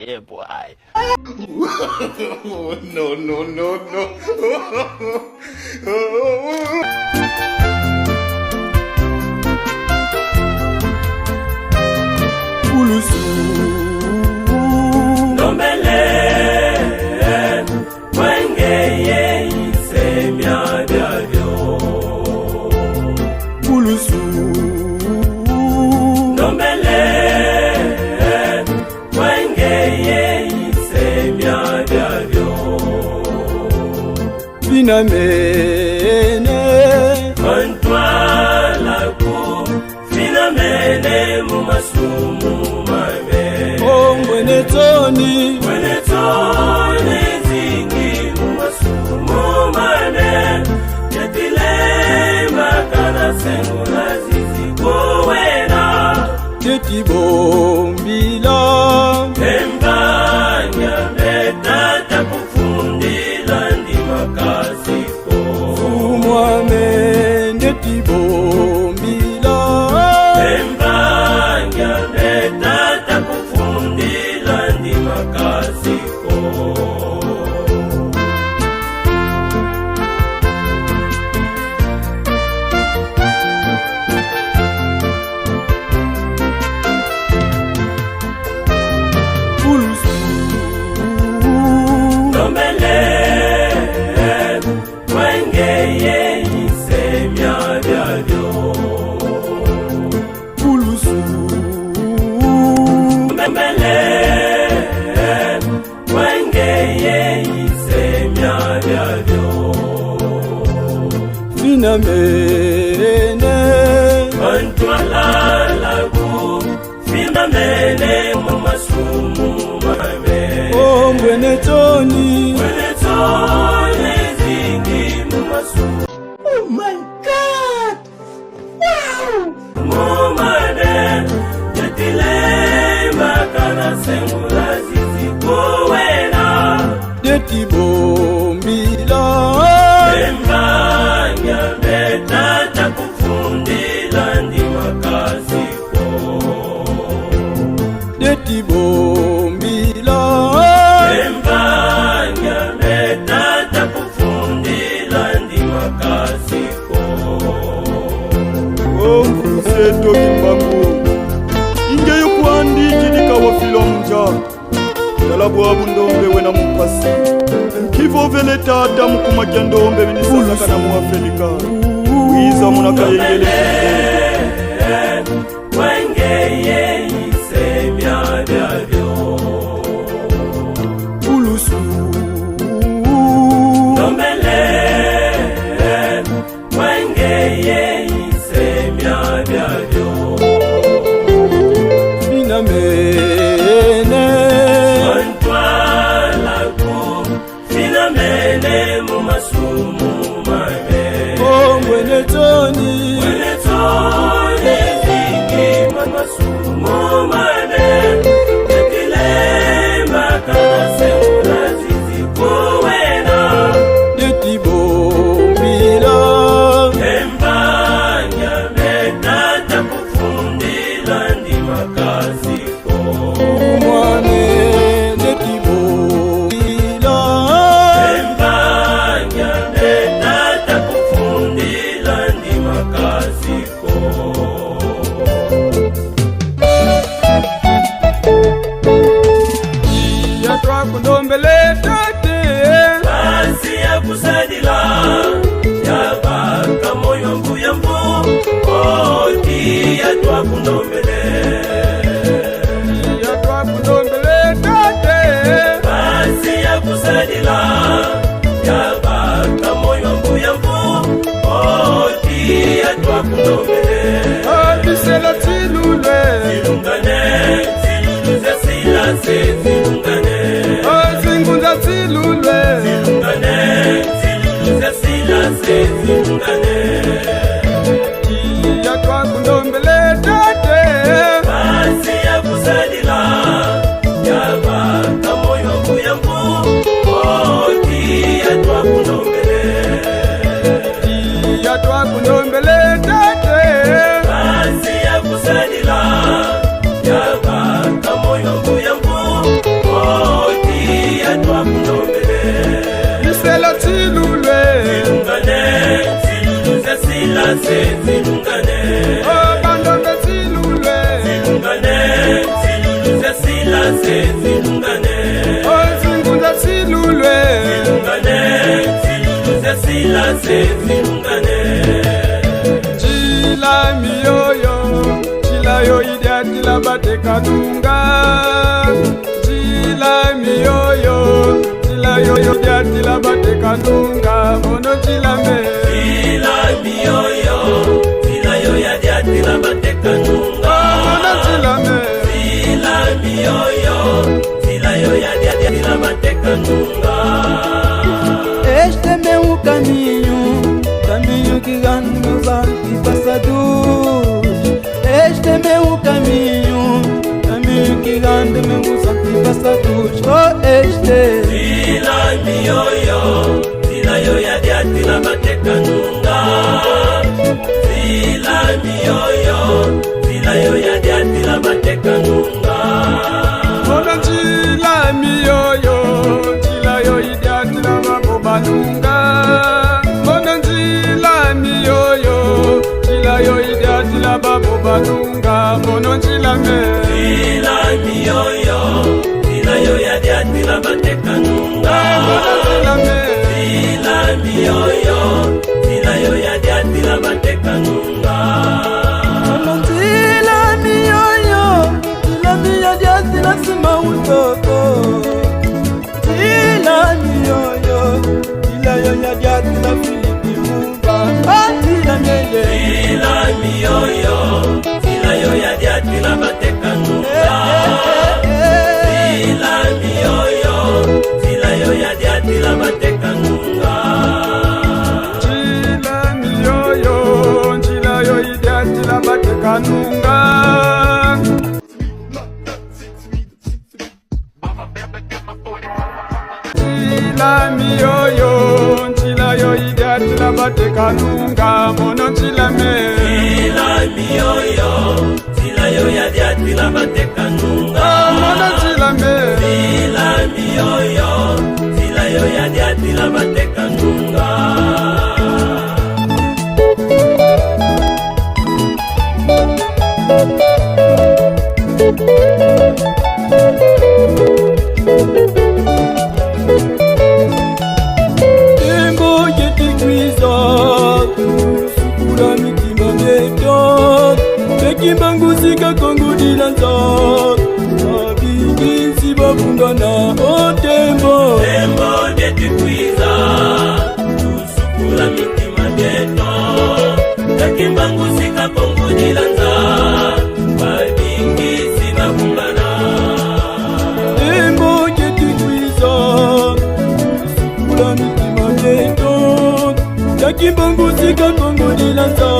Yeah, boy. No, no, no, no. Ulusu Nombele Wengeye Isemya Biavyo Ulusu Nombele Wengeye Isemya Biavyo Finamene Antwala ku Finamene Mumasumu Mame Mwene Tony zingi Mumasumu Mame Yetile Makana Sengula Zizi Kuwena Yeti Bombila Mbanya Metata Kufundila Ndi Makasiko Umwame Yeti Bombila Mbanya Metata Kufundila Ndi Makasiko Ulusu Nombele Wengeye Isemya Biavyo Ulusu Nombele Wengeye Isemya Biavyo Finamene Antwala lagu Finamene Mumasumu Mame Mwene Tony Wenetone zingi Mumasumu Oh my God! Wow! Mumane Yetile Makana Sengula Zizi Kuwena Yeti Bombila Mbanya Metata Kufundila Ndi Makasiko Yeti Bombila Mbanya Metata Kufundila Ndi Makasiko Mvuseto kimbangu Inge yukwandi jidika wa filonja Yalabu abundombe wena mupasi Kivo vele tata mkumakia ndombe Vinisasaka na muafelika Wiza munakayengele Wengeye Isemya Biavyo Ulusu Nombele Wengeye Isemya Biavyo Finamene Antwala ku Finamene Mumasumu Mame Mwene Tony Wenetone zingi Mumasumu Mame Yetile Makana Sengula Zizi Kuwena Yeti Bombila Mbanya Metata Kufundila Ndi Makasiko Umwane Yeti Bombila Mbanya Metata Kufundila Ndi Makasiko Yatwa kundombele tate Basi ya kusadila Yabaka moyo mbuya mbu Oti yatwa kundombele Yatwa kundombele tate Basi ya kusadila Yabaka moyo mbuya mbu Oti yatwa kundombele Abisela tilule Zilungane Ziluluze silase Zilungane Zingunza tilule Zilungane Ziluluze silase Zilungane Yatwa kundombele tate Basi ya kusadila Yabaka moyo mbuya mbu Oti yatwa kundombele Yatwa kundombele tate Basi ya kusadila Yabaka moyo mbuya mbu atwakulombele Miselo tilulwe Zilungane, ziluluze silase zilungane Oh bandombe tilulwe Zilungane, ziluluze silase zilungane Oh zingunza tilulwe Zilungane, ziluluze silase zilungane Chila miyoyo Chila yo idea chila bate kanunga Chila miyoyo Chila yo idea chila bate kanunga Mono chila me Chila miyoyo Chila yo idea chila bate kanunga Mono chila me Chila miyoyo Chila yo idea chila bate kanunga Este é meu caminho que anda e passador. Este é meu caminho que anda e passador. Oh, este. Tila miyoyo, tila yo ya dia tila bateka nunga. Tila miyoyo, tila yo ya dia tila bateka nunga. Mono chila miyoyo Chila yo idea chila mabobalunga Mono chila miyoyo Chila yo idea chila babobalunga Mono chila me Tila miyoyo, tila yo ya dia tila bateka nunga. Mono chila me Tila miyoyo, tila yo ya dia tila bateka nunga. Tila miyoyo, tila sima utoko. Tila miyoyo, tila yo ya tila filipi mumba. Tila miyoyo, Tila miyoyo, tila yo ya dia tila bateka nunga. Tila miyoyo, tila yo ya dia tila bateka nunga. Chila miyoyo Chila yo idea chila batekanunga Chila miyoyo Chila yo idea chila batekanunga Mono chila me Tila miyoyo, tila yo ya dia tila bateka nunga. Mono chila me Tila miyoyo, tila yo ya dia tila bateka nunga. tembo yetikwiza sukula mitima myeto tekimanguzika kongudilanza abinginsi babungana otembo Tembo detikwiza, tusukula mitima myeto takimanguzika kongudilanza babingisi babungana. tembo yetikwiza sukula mitima myeto tekimanguzika kongudilanza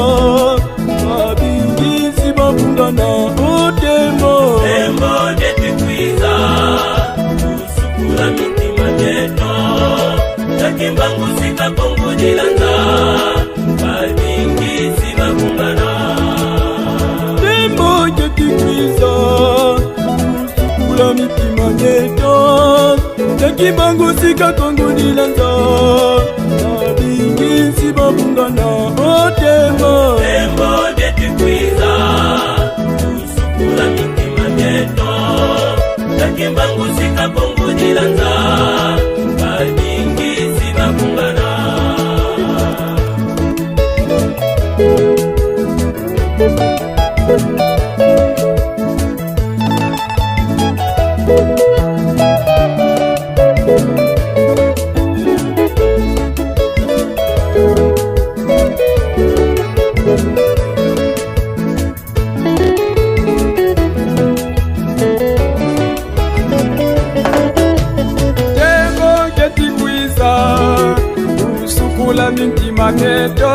abinginsi babungana otembo Tembo detikwiza, tusukula mitima myeto takimanguzika kongudilanza babingisi babungana. tembo yetikwiza sukula mitima myeto tekimanguzika kongudilanza abinginsi babungana otembo Tembo detikwiza, tusukula mitima myeto takimanguzika kongudilanza babingisi babungana. Tembo yetikwiza Usukula mitima myeto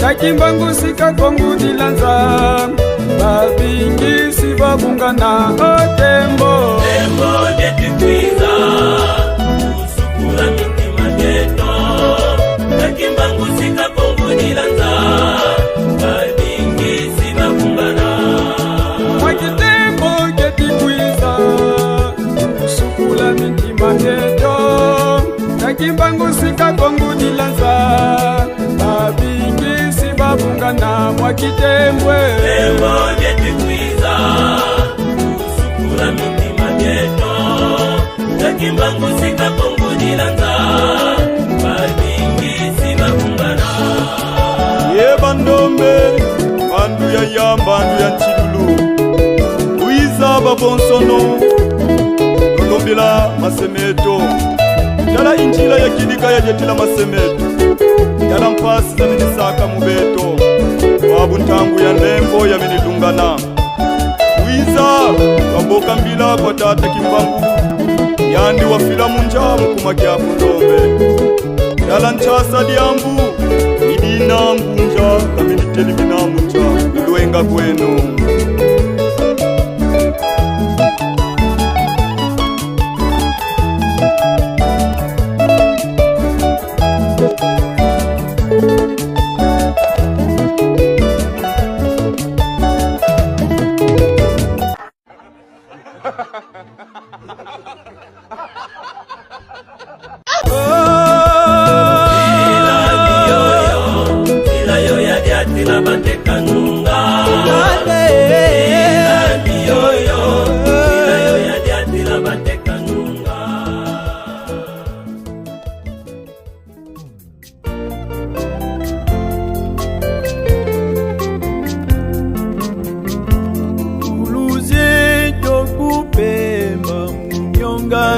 Takimbangusika kongudilanza Babingisi babungana otembo Tembo detikwiza, tusukula mitima myeto takimanguzika kongudilanza babingisi babungana. Mwakitembo yetikwiza Usukula mitima mangeto Nakimbangu kongu nilanza Babingi sibabungana mwakitembwe Ewo vyetikwiza Usukura miti mangeto Nakimbangu kongu nilanza Babingi sibabungana Ye bandombe Bandu ya yamba, bandu ya nchidulu Uiza babonsono Nolombila masemeto Yala injila ya kidika ya jetila masemeto Yala mpasi za minisaka mubeto Wabu ntangu ya nembo ya minilungana Uiza waboka mbila kwa tata kimbangu Yandi wa filamu njamu kumakia kundombe Yala nchasa diambu Idina ngunja kamini telibina munja Iluenga kwenu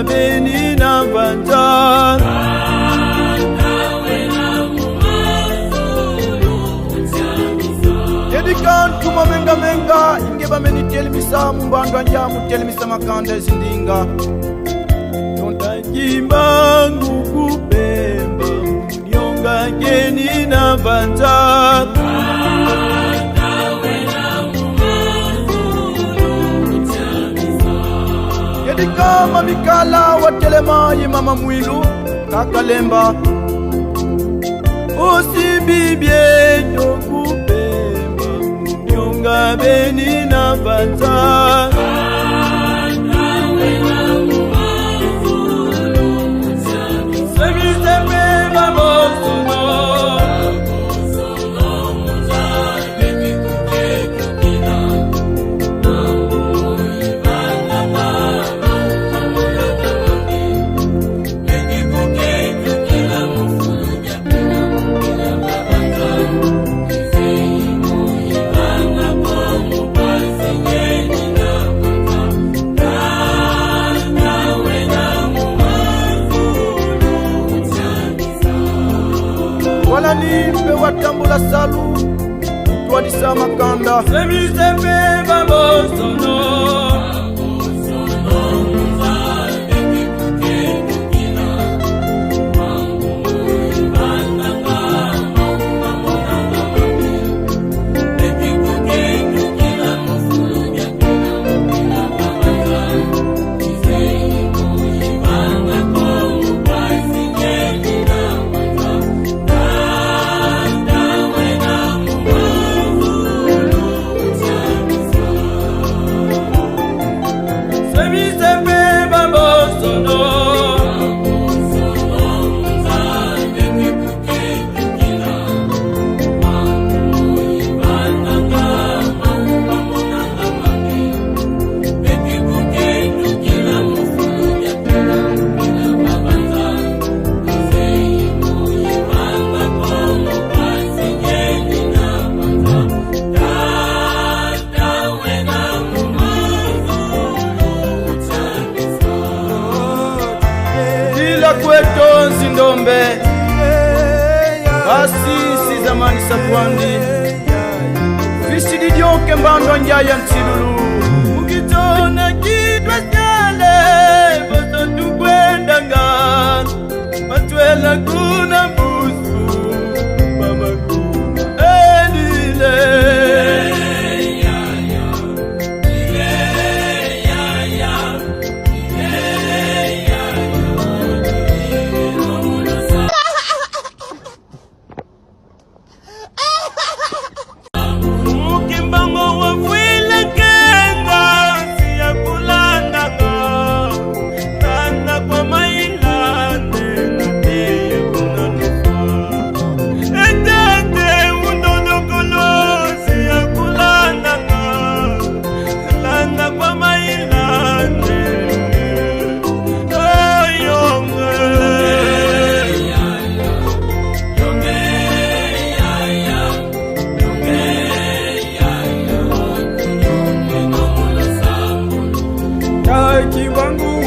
Beni na banza Yedikan kuma menga menga Inge ba meni telimisa Mbandwa njamu telimisa makanda zindinga Yonta jimba ngugu pemba Nyonga geni na banza Kama mikala watelema ye mama mwilu kakalemba Usibibye nyokupemba Nyonga beni na banza Semiseme babosuno Wala nimbe watambula salu Tuadisa makanda Semisembe babosono Kweto nzindombe Asisi zamani sapwandi Visidi dioke mbando njaya nchidulu Ukitona kitwa stale Boto tukwenda nga Matwela kuna mbusu Mama kuna Edile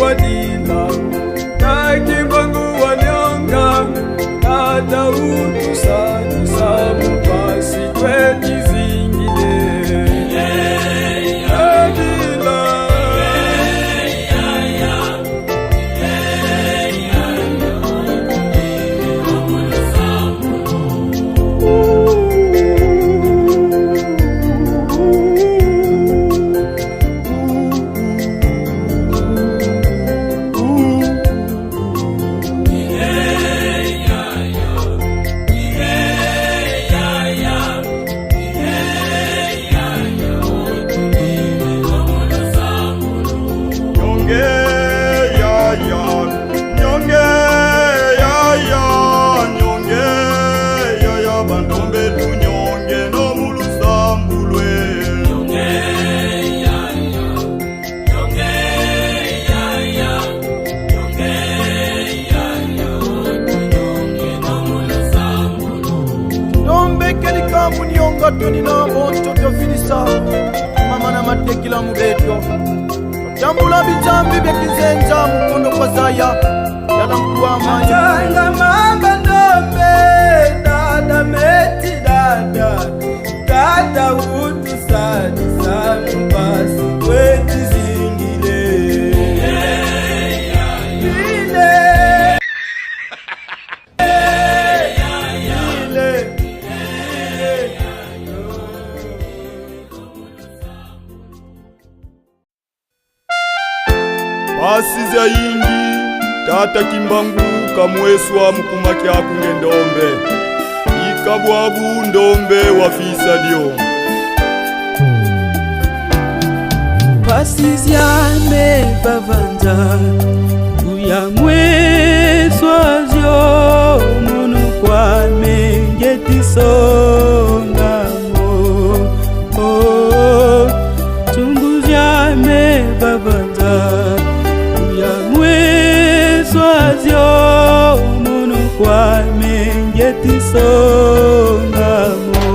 wadila takimbangu wanyonga tata utusani samu pasi kweti zingine adila Toni na moto tofilisa mama na matekila mubetyo tambula bijambi bya kizenza mukondo kwa zaya yala mkuwa maya Tanga mamba ndombe dada meti dada dada utu sadi samu basi kweti zingile Pasi za yingi tata kimbangu kamweswa mukuma kyaku ngendombe ikabwabu ndombe wafisa dio Pasi zyame bavanda uya mweswa zyo munu kwa mengetisongamo chungu zyame bavanda swazyo munu kwa mengetisongamo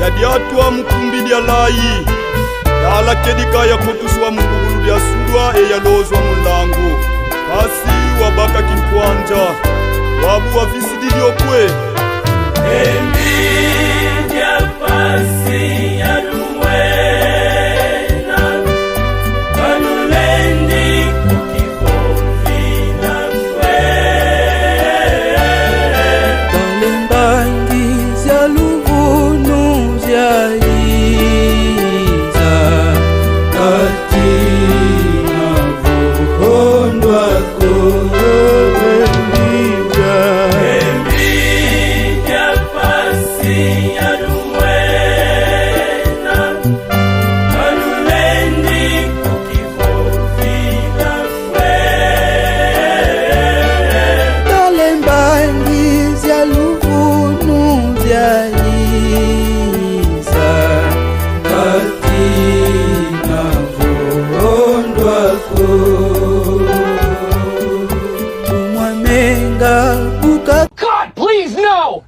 yadiatwa mukumbi lya layi yala kedika yakotuswa mungugulu lya sudwa eyalozwa mulangu pasi wabaka kinkwanja wabu wafisidi lyokwe Endidia pasi ya lumwena kanulendi kukifofina kwe Kalembangi zya luvunu zya iza katina vuhondwa kowe mbibwa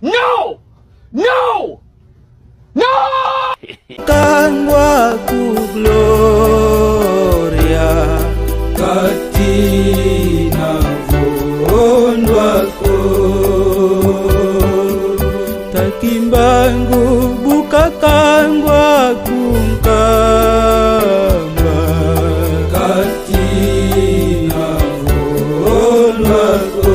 No! No! No! Kangwa ku gloria katina vondwako takimbangu buka kangwa kunkamba katina vondwako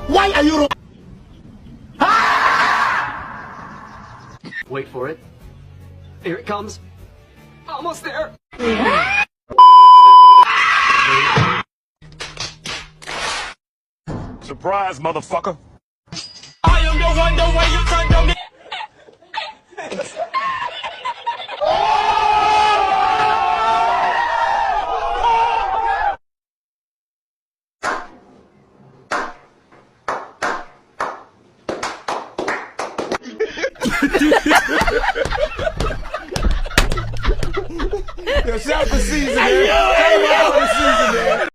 Why are you running? Wait for it. Here it comes. Almost there. Surprise, motherfucker. I am the one, the way you turn to me. Shout out for season, man.